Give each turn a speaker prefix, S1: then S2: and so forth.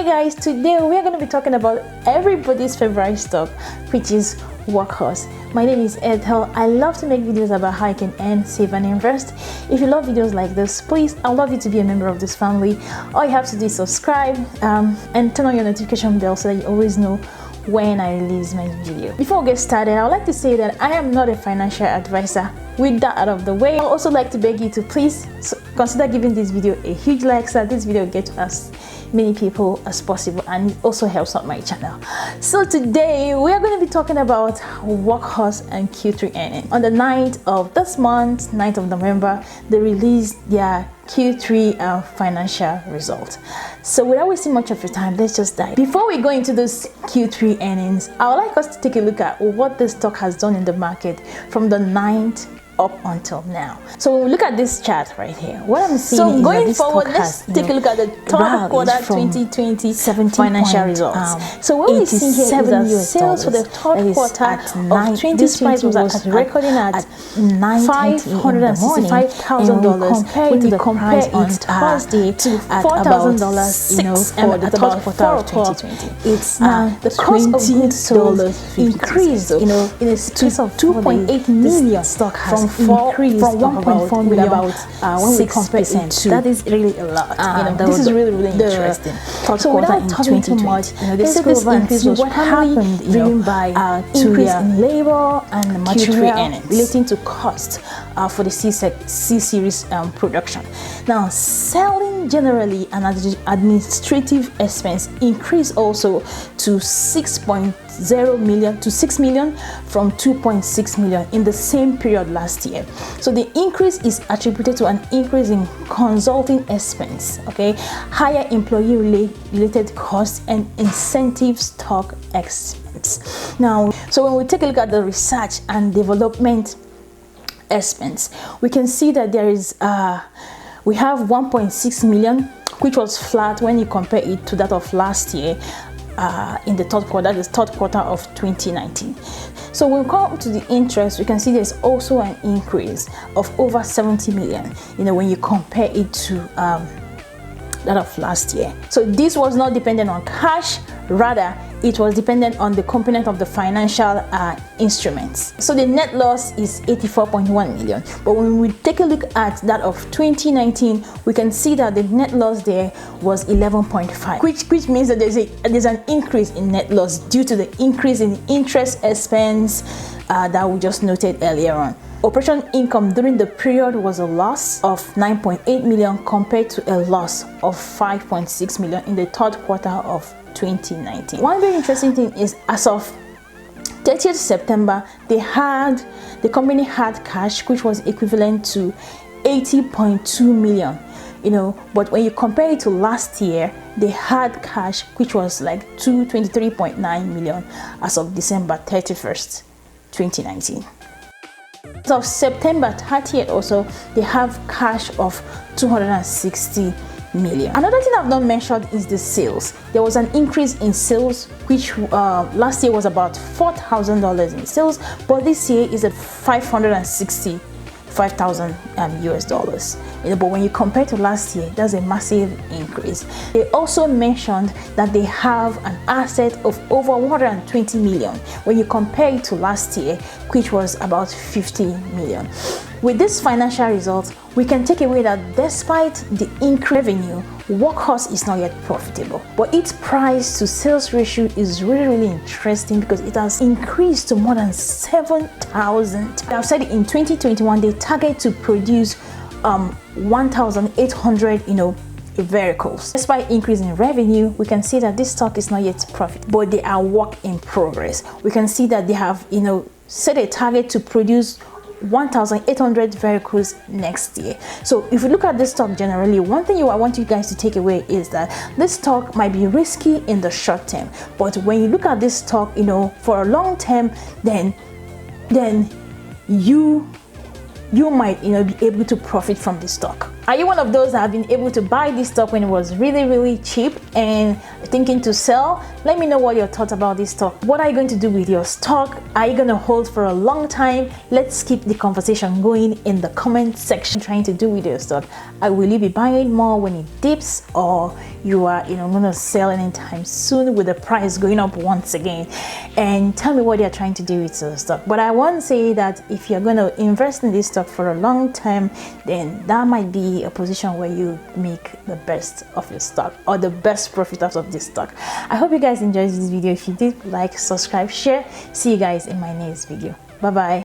S1: Hi guys, today we are going to be talking about everybody's favorite stock, which is Workhorse. My name is Ethel. I love to make videos about how you can earn, save and invest. If you love videos like this, please, I'd love you to be a member of this family. All you have to do is subscribe and turn on your notification bell so that you always know when I release my video. Before we get started, I would like to say that I am not a financial advisor. With that out of the way, I would also like to beg you to please consider giving this video a huge like so that this video gets to as many people as possible, and it also helps out my channel. So today we are going to be talking about Workhorse and Q3 earnings. On the 9th of this month, 9th of November, they released their Q3 financial result. So without wasting much of your time, let's just dive. Before we go into this Q3 earnings, I would like us to take a look at what this stock has done in the market from the 9th up until now. So when we look at this chart right here, what I'm seeing is going forward, let's take a look at the third quarter 2020 financial results. So what we see here is that sales for the third quarter of 2020 was recording at $565,000 when you compare it Thursday to $4,000 for the third quarter of 2020. It's the cost of goods sold increased, in a space of 2.8 million. Stock has increased from 1.4 million about when we compare it to. That is really a lot. This is really interesting. So without talking too much, they said this increase was primarily driven by increase in labor and material relating to cost for the C-series production. Now, selling generally and administrative expense increased also to 6.0 million to 6 million from 2.6 million in the same period last year. So the increase is attributed to an increase in consulting expense, higher employee related costs and incentive stock expense. Now, so when we take a look at the research and development expense, we can see that there is we have 1.6 million, which was flat when you compare it to that of last year in the third quarter, the third quarter of 2019. So when we come to the interest, we can see there's also an increase of over 70 million, when you compare it to that of last year. So this was not dependent on cash, rather it was dependent on the component of the financial instruments. So the net loss is 84.1 million, but when we take a look at that of 2019, we can see that the net loss there was 11.5, which means that there's an increase in net loss due to the increase in interest expense that we just noted earlier on. Operation income during the period was a loss of 9.8 million compared to a loss of 5.6 million in the third quarter of 2019. One very interesting thing is, as of 30th September, the company had cash which was equivalent to 80.2 million. But when you compare it to last year, they had cash which was like 223.9 million as of December 31st, 2019. As of September 30th also, they have cash of 260 million. Another thing I've not mentioned is the sales. There was an increase in sales, which last year was about $4,000 in sales, but this year is at $565,000 US dollars. But when you compare to last year, that's a massive increase. They also mentioned that they have an asset of over 120 million when you compare it to last year, which was about 50 million. With this financial result, we can take away that despite the increased revenue, Workhorse is not yet profitable, but its price to sales ratio is really interesting because it has increased to more than 7,000. I've said in 2021 they target to produce 1,800 vehicles. Despite increase in revenue, we can see that this stock is not yet profitable, but they are work in progress. We can see that they have set a target to produce 1,800 vehicles next year. So if you look at this stock generally, one thing I want you guys to take away is that this stock might be risky in the short term, but when you look at this stock for a long term, then you might be able to profit from this stock. Are you one of those that have been able to buy this stock when it was really cheap and thinking to sell? Let me know what your thoughts about this stock. What are you going to do with your stock? Are you going to hold for a long time? Let's keep the conversation going in the comment section. Trying to do with your stock. Will you be buying more when it dips, or you are going to sell anytime soon with the price going up once again? And tell me what you're trying to do with your stock. But I want to say that if you're going to invest in this stock for a long time, then that might be a position where you make the best of your stock or the best profit out of this stock. I hope you guys enjoyed this video. If you did, like, subscribe, share. See you guys in my next video. Bye bye.